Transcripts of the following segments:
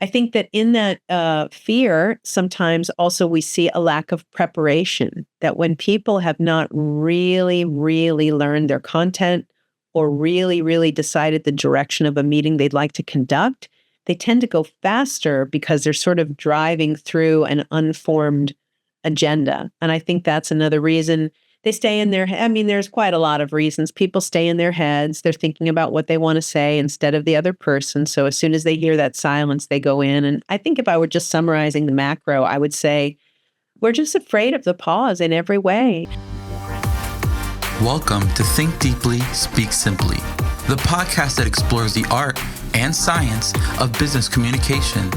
I think that in that fear, sometimes also we see a lack of preparation, that when people have not really, really learned their content or really, really decided the direction of a meeting they'd like to conduct, they tend to go faster because they're sort of driving through an unformed agenda. And I think that's another reason they stay in their head. I mean, there's quite a lot of reasons. People stay in their heads. They're thinking about what they want to say instead of the other person. So as soon as they hear that silence, they go in. And I think if I were just summarizing the macro, I would say we're just afraid of the pause in every way. Welcome to Think Deeply, Speak Simply, the podcast that explores the art and science of business communication.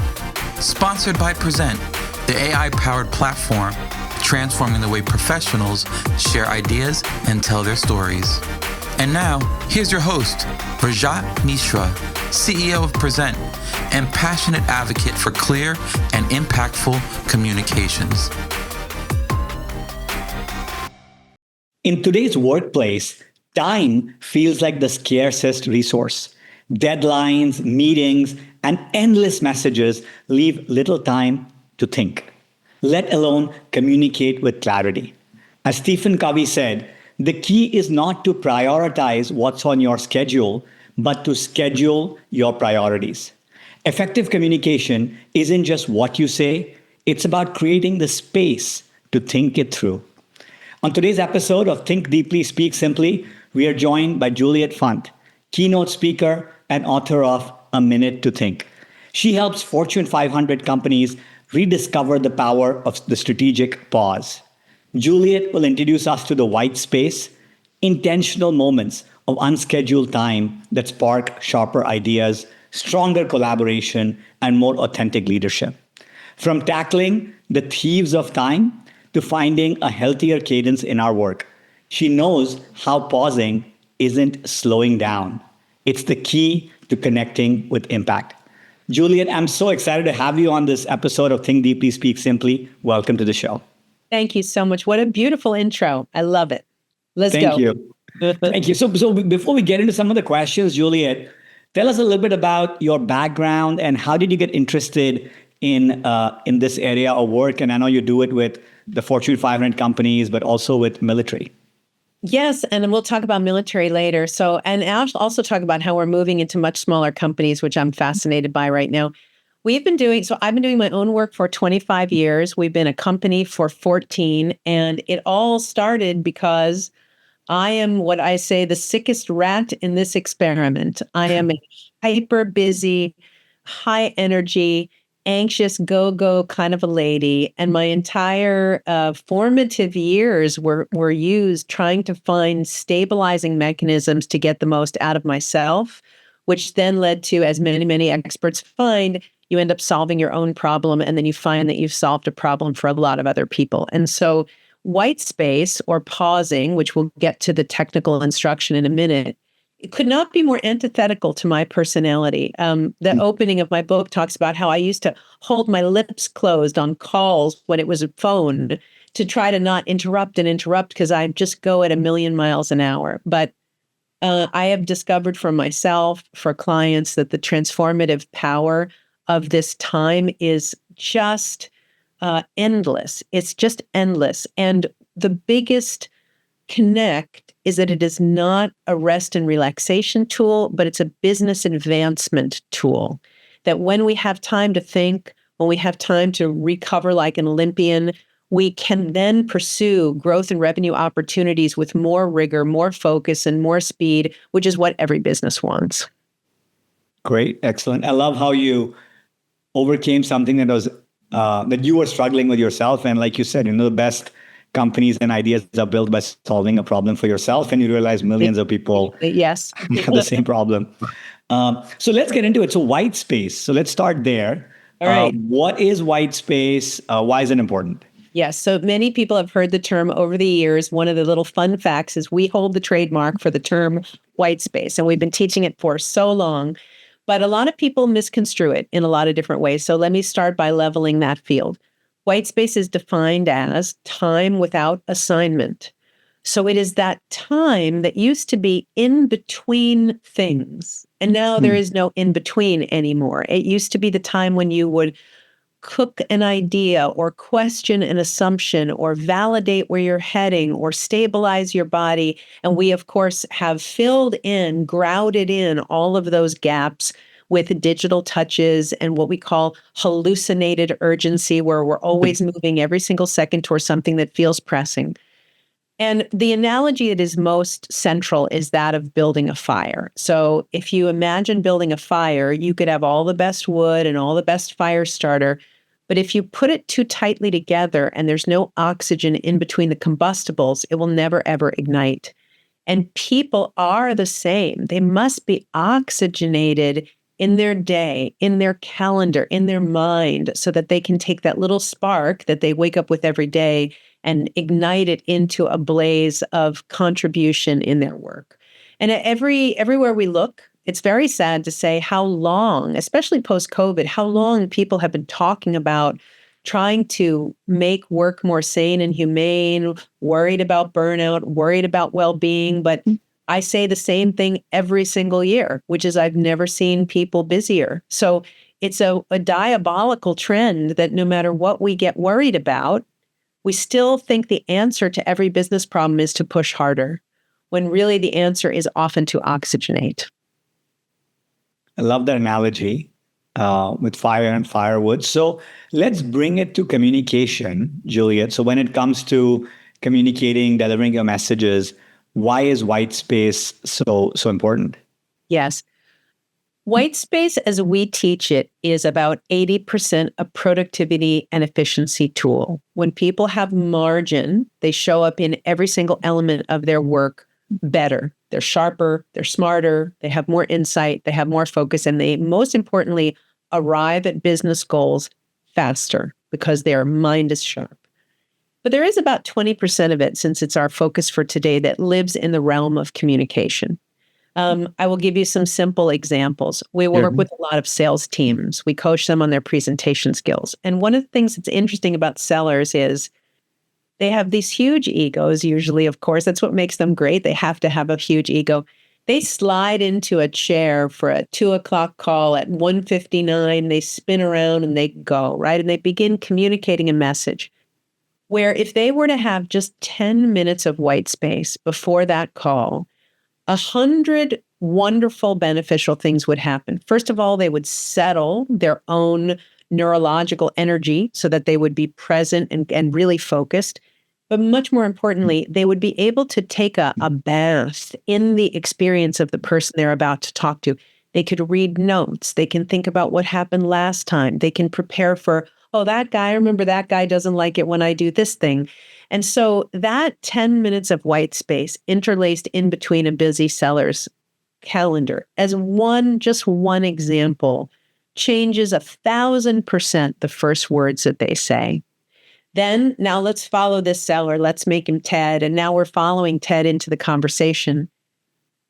Sponsored by Prezent, the AI-powered platform transforming the way professionals share ideas and tell their stories. And now, here's your host, Rajat Mishra, CEO of Prezent and passionate advocate for clear and impactful communications. In today's workplace, time feels like the scarcest resource. Deadlines, meetings, and endless messages leave little time to think, let alone communicate with clarity. As Stephen Covey said, the key is not to prioritize what's on your schedule, but to schedule your priorities. Effective communication isn't just what you say, it's about creating the space to think it through. On today's episode of Think Deeply, Speak Simply, we are joined by Juliet Funt, keynote speaker and author of A Minute to Think. She helps Fortune 500 companies rediscover the power of the strategic pause. Juliet will introduce us to the white space, intentional moments of unscheduled time that spark sharper ideas, stronger collaboration, and more authentic leadership. From tackling the thieves of time to finding a healthier cadence in our work, she knows how pausing isn't slowing down. It's the key to connecting with impact. Juliet, I'm so excited to have you on this episode of Think Deeply, Speak Simply. Welcome to the show. Thank you so much. What a beautiful intro. I love it. Let's go. Thank you. Thank you. So before we get into some of the questions, Juliet, tell us a little bit about your background and how did you get interested in this area of work? And I know you do it with the Fortune 500 companies, but also with military. Yes, and we'll talk about military later. So, and I'll also talk about how we're moving into much smaller companies, which I'm fascinated by right now. I've been doing my own work for 25 years. We've been a company for 14, and it all started because I am what I say the sickest rat in this experiment. I am a hyper busy, high energy, anxious, go kind of a lady. And my entire formative years were used trying to find stabilizing mechanisms to get the most out of myself, which then led to, as many experts find, you end up solving your own problem, and then you find that you've solved a problem for a lot of other people. And so white space or pausing, which we'll get to the technical instruction in a minute, it could not be more antithetical to my personality. The opening of my book talks about how I used to hold my lips closed on calls when it was a phone to try to not interrupt because I just go at 1,000,000 miles an hour. But I have discovered for myself, for clients, that the transformative power of this time is just endless. It's just endless. And the biggest connect is that it is not a rest and relaxation tool, but it's a business advancement tool. That when we have time to think, when we have time to recover like an Olympian, we can then pursue growth and revenue opportunities with more rigor, more focus, and more speed, which is what every business wants. Great. Excellent. I love how you overcame something that was that you were struggling with yourself. And like you said, the best companies and ideas are built by solving a problem for yourself, and you realize millions of people yes have the same problem. So let's get into it. So white space. So let's start there. All right. What is white space? Why is it important? Yes. So many people have heard the term over the years. One of the little fun facts is we hold the trademark for the term white space, and we've been teaching it for so long. But a lot of people misconstrue it in a lot of different ways. So let me start by leveling that field. White space is defined as time without assignment. So it is that time that used to be in between things. And now there is no in between anymore. It used to be the time when you would cook an idea or question an assumption or validate where you're heading or stabilize your body. And we, of course, have grouted in all of those gaps with digital touches and what we call hallucinated urgency, where we're always moving every single second towards something that feels pressing. And the analogy that is most central is that of building a fire. So if you imagine building a fire, you could have all the best wood and all the best fire starter. But if you put it too tightly together and there's no oxygen in between the combustibles, it will never, ever ignite. And people are the same. They must be oxygenated in their day, in their calendar, in their mind, so that they can take that little spark that they wake up with every day and ignite it into a blaze of contribution in their work. And everywhere we look, it's very sad to say how long, especially post-COVID, how long people have been talking about trying to make work more sane and humane, worried about burnout, worried about well-being. But I say the same thing every single year, which is I've never seen people busier. So it's a diabolical trend that no matter what we get worried about, we still think the answer to every business problem is to push harder, when really the answer is often to oxygenate. I love that analogy with fire and firewood. So let's bring it to communication, Juliet. So when it comes to communicating, delivering your messages, why is white space so important? Yes. White space, as we teach it, is about 80% a productivity and efficiency tool. When people have margin, they show up in every single element of their work better. They're sharper, they're smarter, they have more insight, they have more focus, and they, most importantly, arrive at business goals faster because their mind is sharp. But there is about 20% of it, since it's our focus for today, that lives in the realm of communication. I will give you some simple examples. We work with a lot of sales teams. We coach them on their presentation skills. And one of the things that's interesting about sellers is they have these huge egos, usually, of course. That's what makes them great. They have to have a huge ego. They slide into a chair for a 2:00 call at 1:59. They spin around and they go, right? And they begin communicating a message where if they were to have just 10 minutes of white space before that call, 100 wonderful, beneficial things would happen. First of all, they would settle their own neurological energy so that they would be present and really focused. But much more importantly, they would be able to take a bath in the experience of the person they're about to talk to. They could read notes. They can think about what happened last time. They can prepare for, oh, that guy, I remember that guy doesn't like it when I do this thing. And so that 10 minutes of white space interlaced in between a busy seller's calendar as just one example changes 1,000% the first words that they say. Then now let's follow this seller. Let's make him Ted. And now we're following Ted into the conversation.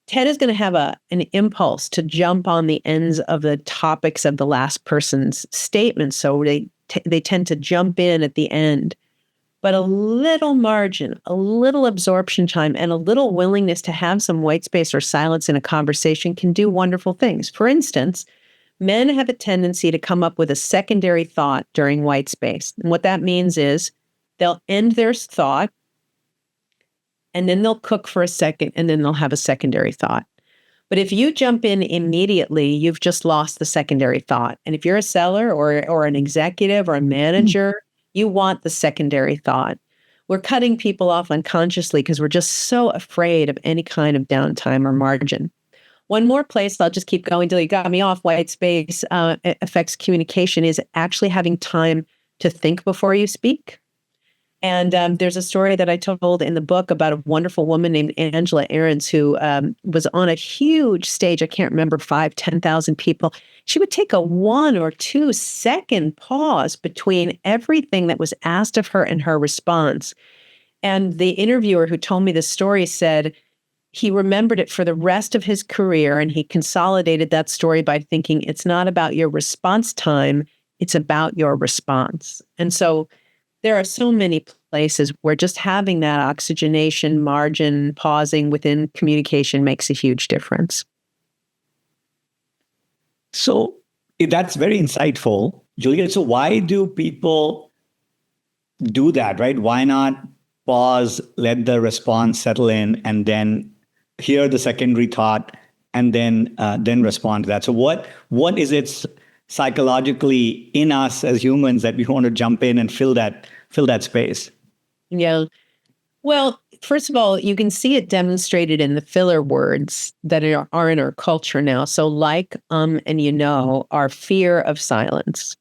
Ted is going to have an impulse to jump on the ends of the topics of the last person's statement. So they tend to jump in at the end. But a little margin, a little absorption time, and a little willingness to have some white space or silence in a conversation can do wonderful things. For instance, men have a tendency to come up with a secondary thought during white space. And what that means is they'll end their thought, and then they'll cook for a second, and then they'll have a secondary thought. But if you jump in immediately, you've just lost the secondary thought. And if you're a seller or an executive or a manager, you want the secondary thought. We're cutting people off unconsciously because we're just so afraid of any kind of downtime or margin. One more place, I'll just keep going till you got me off, white space affects communication, is actually having time to think before you speak. And there's a story that I told in the book about a wonderful woman named Angela Ahrens who was on a huge stage. I can't remember, 10,000 people. She would take a 1 or 2 second pause between everything that was asked of her and her response. And the interviewer who told me this story said he remembered it for the rest of his career, and he consolidated that story by thinking it's not about your response time, it's about your response. And so there are so many places where just having that oxygenation, margin, pausing within communication makes a huge difference. So that's very insightful, Juliet. So why do people do that, right? Why not pause, let the response settle in, and then hear the secondary thought, and then respond to that? So what is it psychologically in us as humans that we want to jump in and fill that space? Yeah. Well, first of all, you can see it demonstrated in the filler words that are in our culture now. So like, and are fear of silence.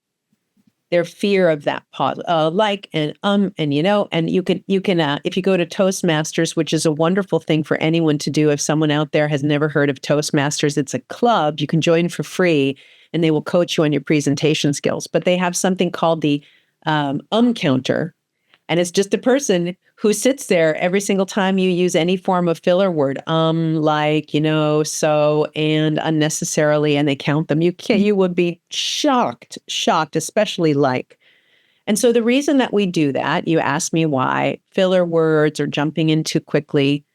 Their fear of that pause, like and and and you can if you go to Toastmasters, which is a wonderful thing for anyone to do. If someone out there has never heard of Toastmasters, it's a club you can join for free, and they will coach you on your presentation skills. But they have something called the counter. And it's just a person who sits there every single time you use any form of filler word, like, so, and unnecessarily, and they count them. You would be shocked, especially like. And so the reason that we do that, you ask me why, filler words or jumping in too quickly,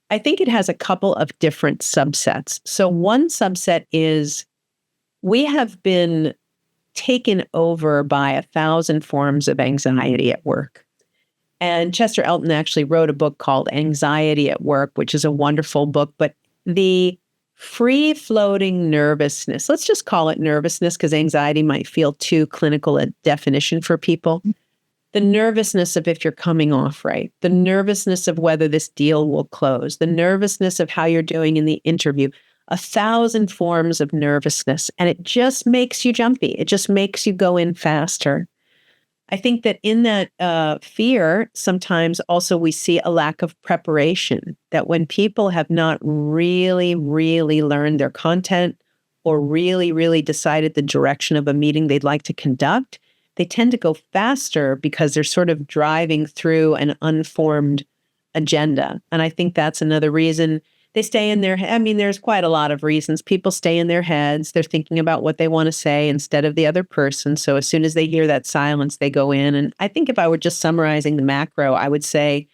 I think it has a couple of different subsets. So one subset is we have been taken over by 1,000 forms of anxiety at work. And Chester Elton actually wrote a book called Anxiety at Work, which is a wonderful book. But the free-floating nervousness, let's just call it nervousness because anxiety might feel too clinical a definition for people. The nervousness of if you're coming off right, the nervousness of whether this deal will close, the nervousness of how you're doing in the interview, 1,000 forms of nervousness. And it just makes you jumpy. It just makes you go in faster. I think that in that fear, sometimes also we see a lack of preparation, that when people have not really, really learned their content or really, really decided the direction of a meeting they'd like to conduct, they tend to go faster because they're sort of driving through an unformed agenda. And I think that's another reason they stay in their head. I mean, there's quite a lot of reasons. People stay in their heads. They're thinking about what they want to say instead of the other person. So as soon as they hear that silence, they go in. And I think if I were just summarizing the macro, I would say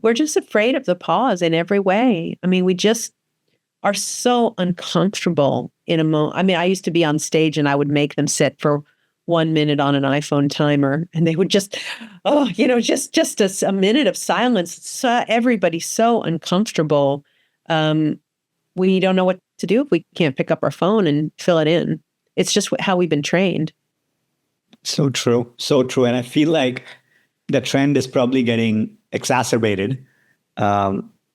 we're just afraid of the pause in every way. I mean, we just are so uncomfortable in a moment. I mean, I used to be on stage and I would make them sit for 1 minute on an iPhone timer, and they would just, just a minute of silence. So everybody's so uncomfortable. We don't know what to do if we can't pick up our phone and fill it in. It's just how we've been trained. So true. So true. And I feel like the trend is probably getting exacerbated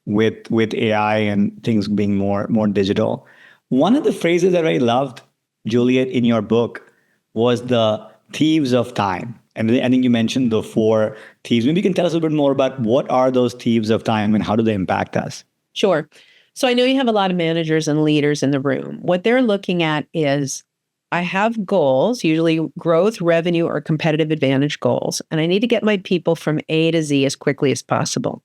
with AI and things being more digital. One of the phrases that I loved, Juliet, in your book was the thieves of time. And I think you mentioned the 4 thieves. Maybe you can tell us a little bit more about what are those thieves of time and how do they impact us? Sure. So I know you have a lot of managers and leaders in the room. What they're looking at is, I have goals, usually growth, revenue, or competitive advantage goals, and I need to get my people from A to Z as quickly as possible.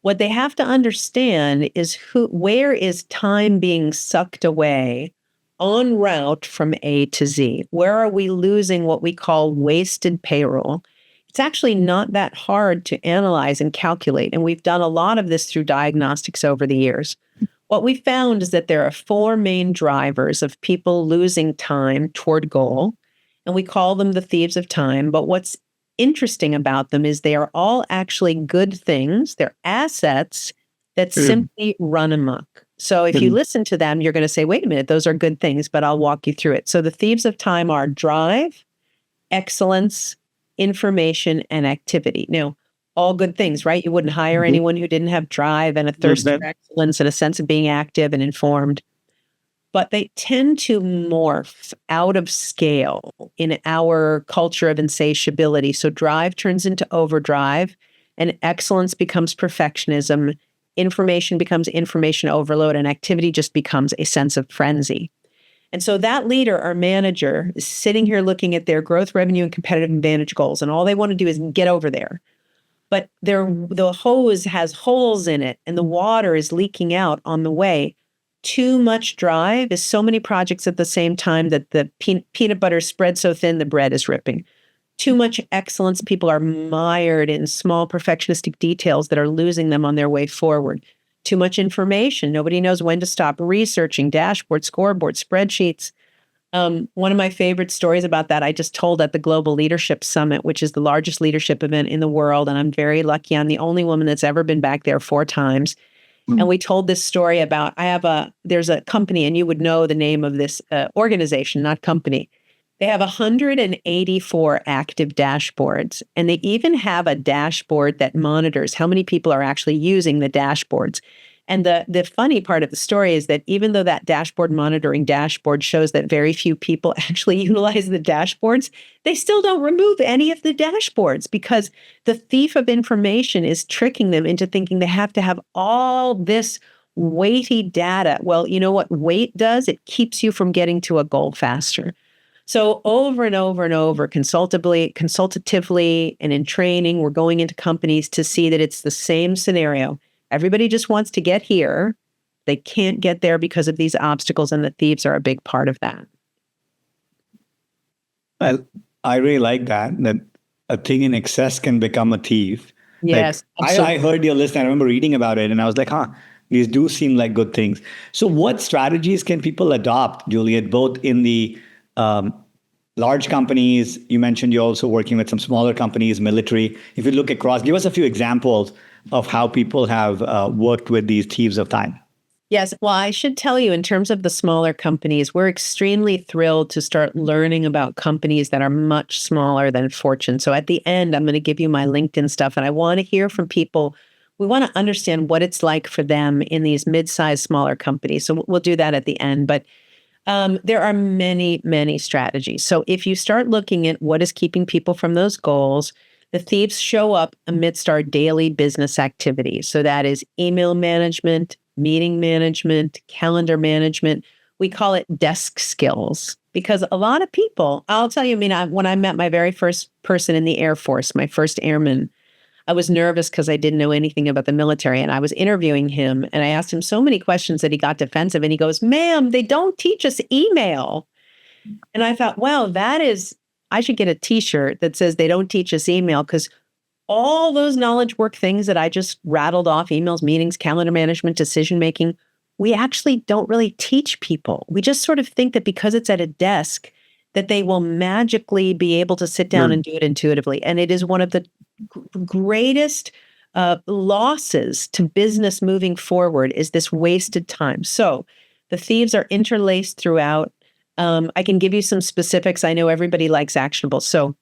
What they have to understand is where is time being sucked away en route from A to Z? Where are we losing what we call wasted payroll? It's actually not that hard to analyze and calculate, and we've done a lot of this through diagnostics over the years. What we found is that there are 4 main drivers of people losing time toward goal, and we call them the thieves of time. But what's interesting about them is they are all actually good things. They're assets that simply run amok. So if you listen to them, you're going to say, wait a minute, those are good things, but I'll walk you through it. So the thieves of time are drive, excellence, information, and activity. Now, all good things, right? You wouldn't hire anyone who didn't have drive and a thirst for excellence and a sense of being active and informed. But they tend to morph out of scale in our culture of insatiability. So drive turns into overdrive, and excellence becomes perfectionism. Information becomes information overload, and activity just becomes a sense of frenzy. And so that leader or manager is sitting here looking at their growth, revenue, and competitive advantage goals, and all they want to do is get over there. But the hose has holes in it, and the water is leaking out on the way. Too much drive is so many projects at the same time that the peanut butter is spread so thin the bread is ripping. Too much excellence. People are mired in small perfectionistic details that are losing them on their way forward. Too much information. Nobody knows when to stop researching, dashboard, scoreboard, spreadsheets. One of my favorite stories about that I just told at the Global Leadership Summit, which is the largest leadership event in the world. And I'm very lucky. I'm the only woman that's ever been back there 4 times. And we told this story about, there's a company, and you would know the name of this organization, not company. They have 184 active dashboards, and they even have a dashboard that monitors how many people are actually using the dashboards. And the funny part of the story is that even though that dashboard monitoring dashboard shows that very few people actually utilize the dashboards, they still don't remove any of the dashboards because the thief of information is tricking them into thinking they have to have all this weighty data. Well, you know what weight does? It keeps you from getting to a goal faster. So over and over and over, consultatively, and in training, we're going into companies to see that it's the same scenario. Everybody just wants to get here. They can't get there because of these obstacles, and the thieves are a big part of that. I really like that a thing in excess can become a thief. Yes. Like, I heard your list. I remember reading about it, and I was like, these do seem like good things. So what strategies can people adopt, Juliet, both in the large companies? You mentioned you're also working with some smaller companies, military. If you look across, give us a few examples of how people have worked with these thieves of time. Yes. Well, I should tell you, in terms of the smaller companies, we're extremely thrilled to start learning about companies that are much smaller than Fortune. So at the end, I'm going to give you my LinkedIn stuff, and I want to hear from people. We want to understand what it's like for them in these mid-sized, smaller companies. So we'll do that at the end. But there are many, many strategies. So if you start looking at what is keeping people from those goals, the thieves show up amidst our daily business activities. So that is email management, meeting management, calendar management. We call it desk skills because a lot of people, I'll tell you, when I met my very first person in the Air Force, my first airman, I was nervous because I didn't know anything about the military, and I was interviewing him, and I asked him so many questions that he got defensive, and he goes, "Ma'am, they don't teach us email." And I thought, wow, I should get a t-shirt that says they don't teach us email, because all those knowledge work things that I just rattled off, emails, meetings, calendar management, decision-making, we actually don't really teach people. We just sort of think that because it's at a desk, that they will magically be able to sit down and do it intuitively. And it is one of the greatest losses to business moving forward is this wasted time. So the thieves are interlaced throughout. I can give you some specifics. I know everybody likes actionable. So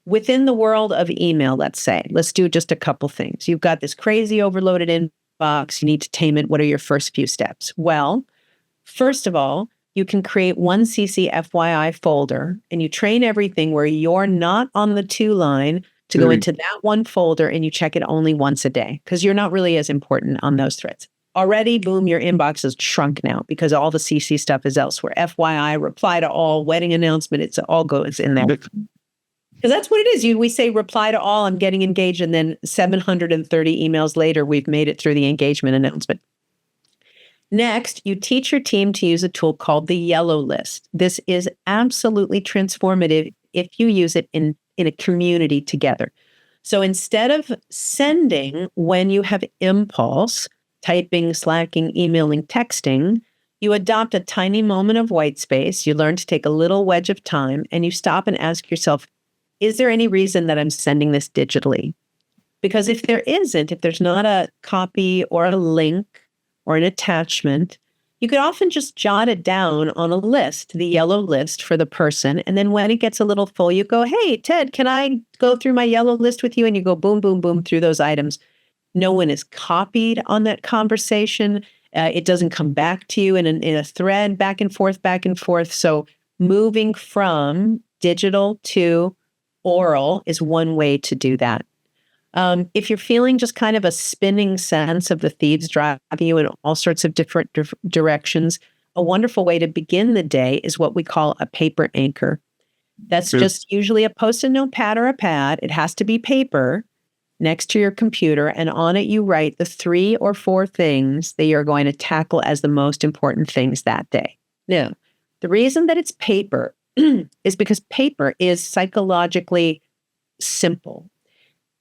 within the world of email, let's do just a couple things. You've got this crazy overloaded inbox. You need to tame it. What are your first few steps? Well, first of all, you can create one CC FYI folder, and you train everything where you're not on the to line to go into that one folder, and you check it only once a day because you're not really as important on those threads. Already, boom, your inbox is shrunk now because all the CC stuff is elsewhere. FYI, reply to all, wedding announcement, it all goes in there. Because that's what it is. We say reply to all, I'm getting engaged, and then 730 emails later, we've made it through the engagement announcement. Next, you teach your team to use a tool called the yellow list. This is absolutely transformative if you use it in a community together. So instead of sending when you have impulse, typing, slacking, emailing, texting, you adopt a tiny moment of white space. You learn to take a little wedge of time, and you stop and ask yourself, is there any reason that I'm sending this digitally? Because if there's not a copy or a link or an attachment, you could often just jot it down on a list, the yellow list for the person. And then when it gets a little full, you go, "Hey, Ted, can I go through my yellow list with you?" And you go boom, boom, boom through those items. No one is copied on that conversation. It doesn't come back to you in a thread, back and forth, back and forth. So moving from digital to oral is one way to do that. If you're feeling just kind of a spinning sense of the thieves driving you in all sorts of different directions, a wonderful way to begin the day is what we call a paper anchor. That's just usually a Post-it note pad or a pad. It has to be paper next to your computer, and on it you write the 3 or 4 things that you're going to tackle as the most important things that day. Now, the reason that it's paper is because paper is psychologically simple.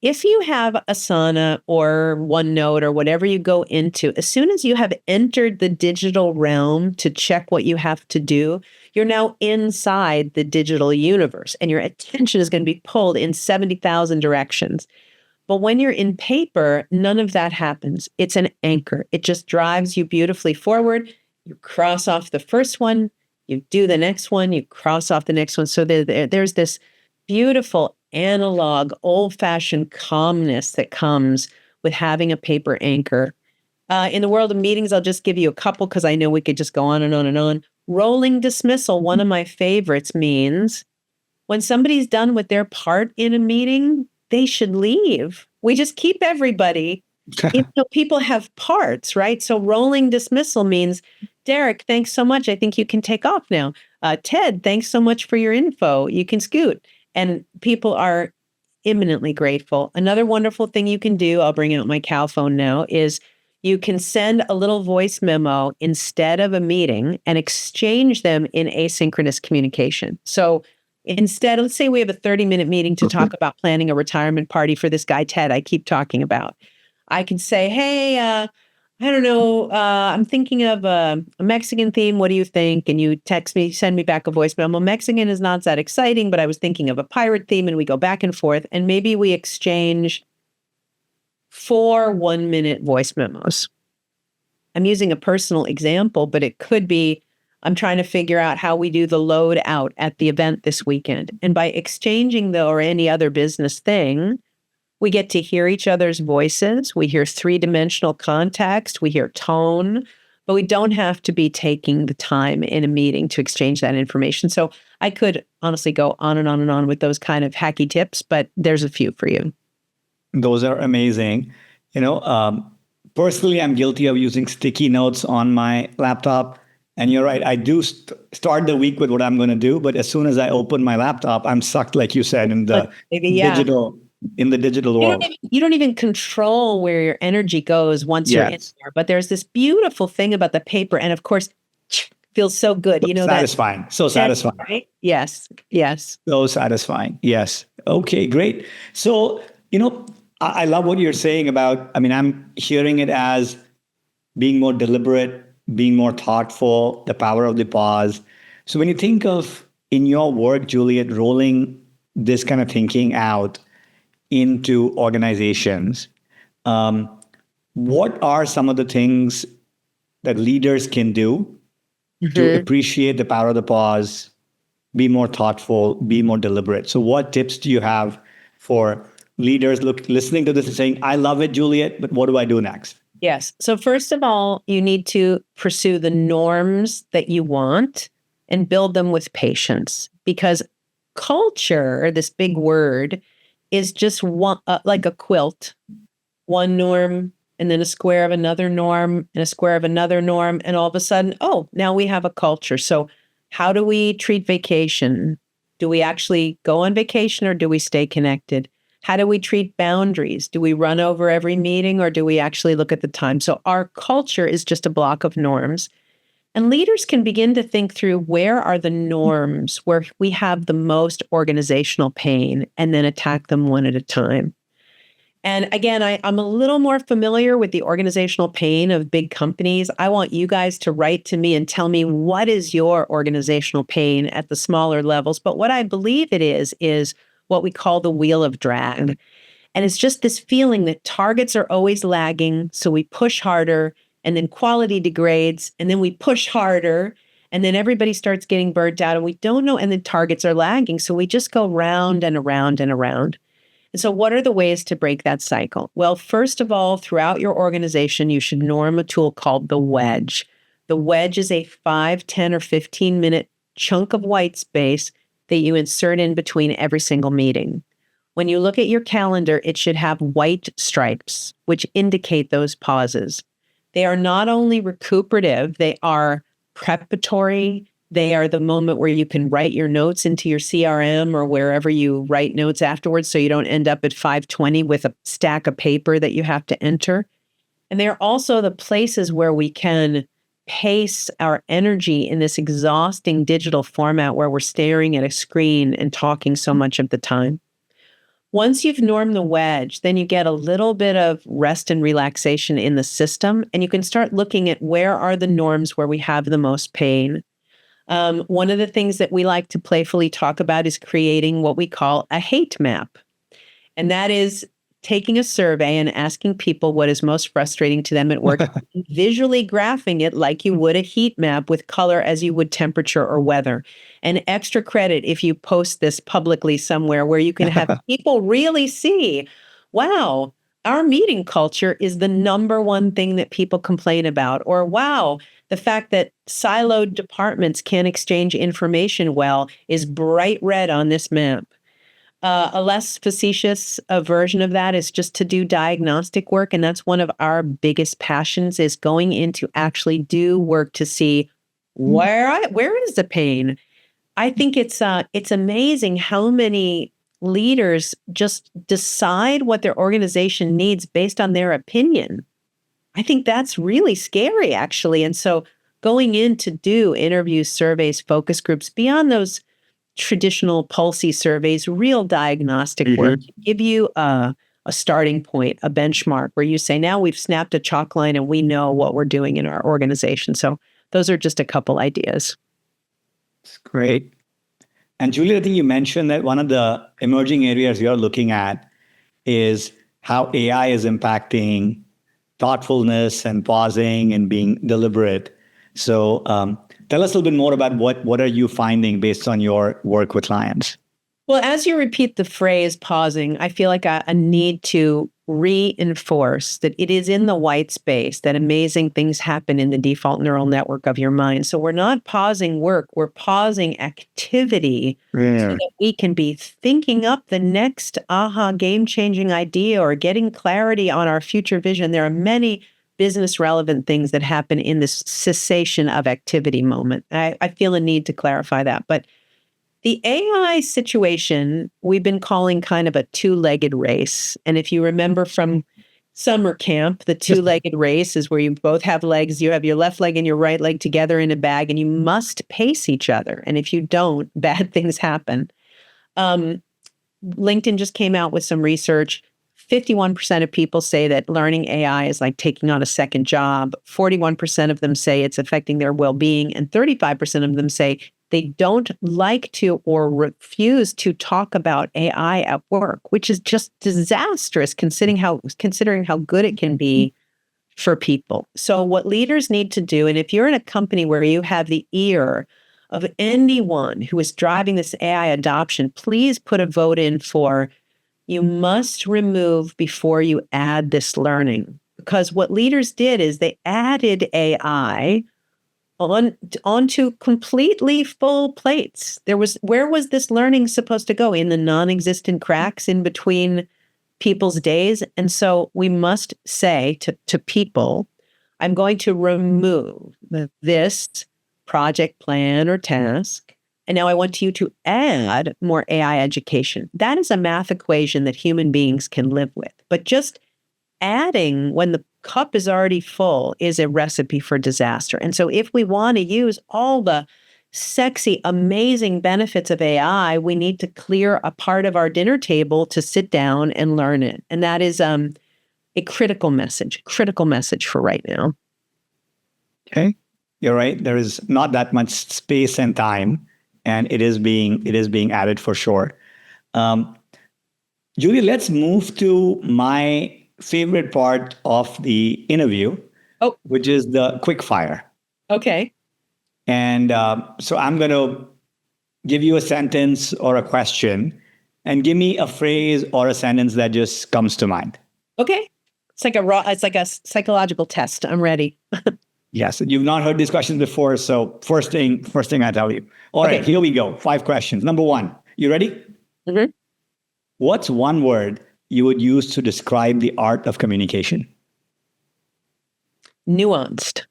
If you have Asana or OneNote or whatever you go into, as soon as you have entered the digital realm to check what you have to do, you're now inside the digital universe and your attention is going to be pulled in 70,000 directions. But when you're in paper, none of that happens. It's an anchor. It just drives you beautifully forward. You cross off the first one, you do the next one, you cross off the next one. So there's this beautiful analog, old-fashioned calmness that comes with having a paper anchor. In the world of meetings, I'll just give you a couple because I know we could just go on and on and on. Rolling dismissal, one of my favorites, means when somebody's done with their part in a meeting, they should leave. We just keep everybody. Even though people have parts, right? So rolling dismissal means, Derek, thanks so much. I think you can take off now. Ted, thanks so much for your info. You can scoot. And people are imminently grateful. Another wonderful thing you can do, I'll bring out my cow phone now, is you can send a little voice memo instead of a meeting and exchange them in asynchronous communication. So instead, let's say we have a 30-minute meeting to talk about planning a retirement party for this guy, Ted, I keep talking about. I can say, hey, I don't know, I'm thinking of a Mexican theme. What do you think? And you text me, send me back a voice memo. Mexican is not that exciting, but I was thinking of a pirate theme, and we go back and forth. And maybe we exchange 4 one-minute voice memos. I'm using a personal example, but it could be, I'm trying to figure out how we do the load out at the event this weekend. And by exchanging or any other business thing, we get to hear each other's voices. We hear 3-dimensional context. We hear tone, but we don't have to be taking the time in a meeting to exchange that information. So I could honestly go on and on and on with those kind of hacky tips, but there's a few for you. Those are amazing. Personally, I'm guilty of using sticky notes on my laptop. And you're right, I do start the week with what I'm going to do, but as soon as I open my laptop, I'm sucked, like you said, in the digital world. You don't even control where your energy goes once you're in there. But there's this beautiful thing about the paper, and of course, feels so good. Satisfying. So satisfying. Right? Yes. So satisfying. Yes. Okay, great. So, I love what you're saying about, I'm hearing it as being more deliberate, being more thoughtful, the power of the pause. So when you think of, in your work, Juliet, rolling this kind of thinking out into organizations, what are some of the things that leaders can do to appreciate the power of the pause, be more thoughtful, be more deliberate? So what tips do you have for leaders listening to this and saying, I love it, Juliet, but what do I do next? Yes. So first of all, you need to pursue the norms that you want and build them with patience, because culture, this big word, is just one, like a quilt, one norm and then a square of another norm and a square of another norm. And all of a sudden, now we have a culture. So how do we treat vacation? Do we actually go on vacation or do we stay connected? How do we treat boundaries? Do we run over every meeting or do we actually look at the time? So our culture is just a block of norms. And leaders can begin to think through, where are the norms where we have the most organizational pain, and then attack them one at a time. And again, I'm a little more familiar with the organizational pain of big companies. I want you guys to write to me and tell me, what is your organizational pain at the smaller levels? But what I believe it is what we call the wheel of drag. And it's just this feeling that targets are always lagging. So we push harder, and then quality degrades, and then we push harder, and then everybody starts getting burnt out, and we don't know, and then targets are lagging. So we just go round and around and around. And so what are the ways to break that cycle? Well, first of all, throughout your organization, you should norm a tool called the wedge. The wedge is a 5, 10, or 15-minute chunk of white space that you insert in between every single meeting. When you look at your calendar, it should have white stripes, which indicate those pauses. They are not only recuperative, they are preparatory. They are the moment where you can write your notes into your CRM or wherever you write notes afterwards, so you don't end up at 5:20 with a stack of paper that you have to enter. And they are also the places where we can pace our energy in this exhausting digital format where we're staring at a screen and talking so much of the time. Once you've normed the wedge, then you get a little bit of rest and relaxation in the system, and you can start looking at where are the norms where we have the most pain. One of the things that we like to playfully talk about is creating what we call a hate map. And that is taking a survey and asking people what is most frustrating to them at work, visually graphing it like you would a heat map with color as you would temperature or weather. And extra credit if you post this publicly somewhere where you can have people really see, wow, our meeting culture is the number one thing that people complain about. Or, wow, the fact that siloed departments can't exchange information well is bright red on this map. A less facetious version of that is just to do diagnostic work. And that's one of our biggest passions, is going in to actually do work to see where is the pain. I think it's amazing how many leaders just decide what their organization needs based on their opinion. I think that's really scary, actually. And so going in to do interviews, surveys, focus groups, beyond those traditional Pulsey surveys, real diagnostic work, give you a starting point, a benchmark where you say, now we've snapped a chalk line and we know what we're doing in our organization. So those are just a couple ideas. That's great. And Juliet, I think you mentioned that one of the emerging areas you're looking at is how AI is impacting thoughtfulness and pausing and being deliberate. So tell us a little bit more about what are you finding based on your work with clients? Well, as you repeat the phrase pausing, I feel like I need to reinforce that it is in the white space that amazing things happen in the default neural network of your mind. So we're not pausing work, we're pausing activity so that we can be thinking up the next game-changing idea or getting clarity on our future vision. There are many business relevant things that happen in this cessation of activity moment. I feel a need to clarify that. But the AI situation, we've been calling kind of a two-legged race. And if you remember from summer camp, the two-legged race is where you both have legs. You have your left leg and your right leg together in a bag, and you must pace each other. And if you don't, bad things happen. LinkedIn just came out with some research. 51% of people say that learning AI is like taking on a second job. 41% of them say it's affecting their well-being. And 35% of them say they don't like to or refuse to talk about AI at work, which is just disastrous considering how good it can be for people. So what leaders need to do, and if you're in a company where you have the ear of anyone who is driving this AI adoption, please put a vote in for you must remove before you add this learning. Because what leaders did is they added AI onto completely full plates. Where was this learning supposed to go? In the non-existent cracks in between people's days? And so we must say to people, I'm going to remove this project, plan, or task. And now I want you to add more AI education. That is a math equation that human beings can live with. But just adding when the cup is already full is a recipe for disaster. And so if we want to use all the sexy, amazing benefits of AI, we need to clear a part of our dinner table to sit down and learn it. And that is a critical message for right now. Okay. You're right. There is not that much space and time, and it is being added for sure. Julie, let's move to my favorite part of the interview, which is the quickfire. Okay. And so I'm going to give you a sentence or a question, and give me a phrase or a sentence that just comes to mind. Okay. It's like a psychological test. I'm ready. Yes, you've not heard these questions before, so first thing I tell you. All right, here we go. 5 questions. Number 1, you ready? Mm-hmm. What's one word you would use to describe the art of communication? Nuanced.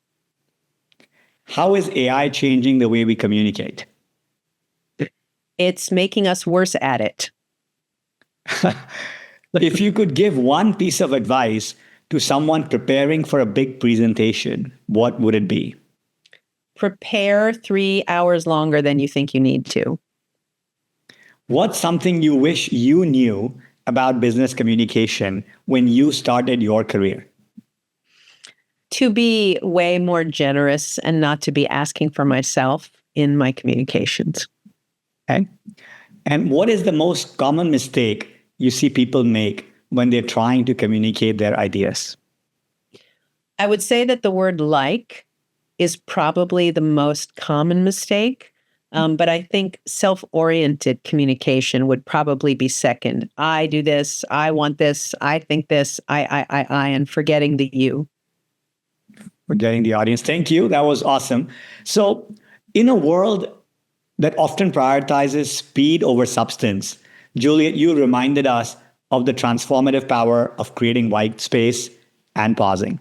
How is AI changing the way we communicate? It's making us worse at it. If you could give one piece of advice to someone preparing for a big presentation, what would it be? prepare 3 hours longer than you think you need to. What's something you wish you knew about business communication when you started your career? To be way more generous and not to be asking for myself in my communications. Okay. And what is the most common mistake you see people make when they're trying to communicate their ideas? I would say that the word like is probably the most common mistake. But I think self-oriented communication would probably be second. I do this, I want this, I think this, and forgetting the you. Forgetting the audience. Thank you. That was awesome. So, in a world that often prioritizes speed over substance, Juliet, you reminded us of the transformative power of creating white space and pausing.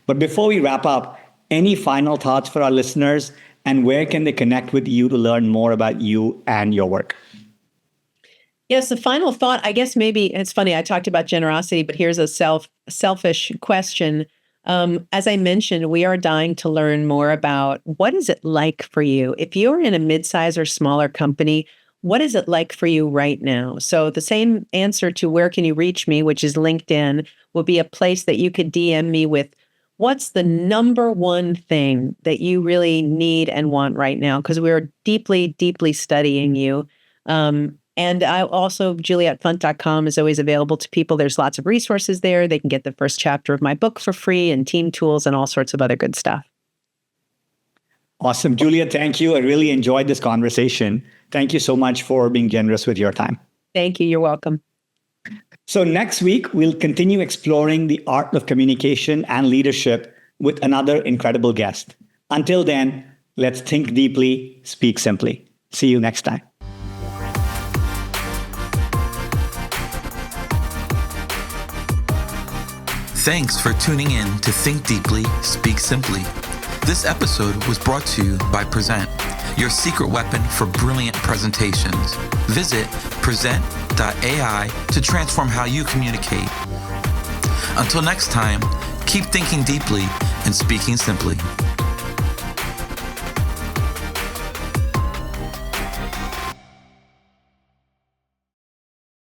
But before we wrap up, any final thoughts for our listeners, and where can they connect with you to learn more about you and your work? Yes, the final thought, I guess maybe it's funny, I talked about generosity, but here's a selfish question. As I mentioned, we are dying to learn more about what is it like for you? If you're in a mid-size or smaller company, what is it like for you right now? So the same answer to where can you reach me, which is LinkedIn, will be a place that you could DM me with what's the number one thing that you really need and want right now? Because we're deeply, deeply studying you. And I also, JulietFunt.com is always available to people. There's lots of resources there. They can get the first chapter of my book for free and team tools and all sorts of other good stuff. Awesome. Juliet, thank you. I really enjoyed this conversation. Thank you so much for being generous with your time. Thank you. You're welcome. So next week, we'll continue exploring the art of communication and leadership with another incredible guest. Until then, let's think deeply, speak simply. See you next time. Thanks for tuning in to Think Deeply, Speak Simply. This episode was brought to you by Prezent, your secret weapon for brilliant presentations. Visit Prezent.ai to transform how you communicate. Until next time, keep thinking deeply and speaking simply.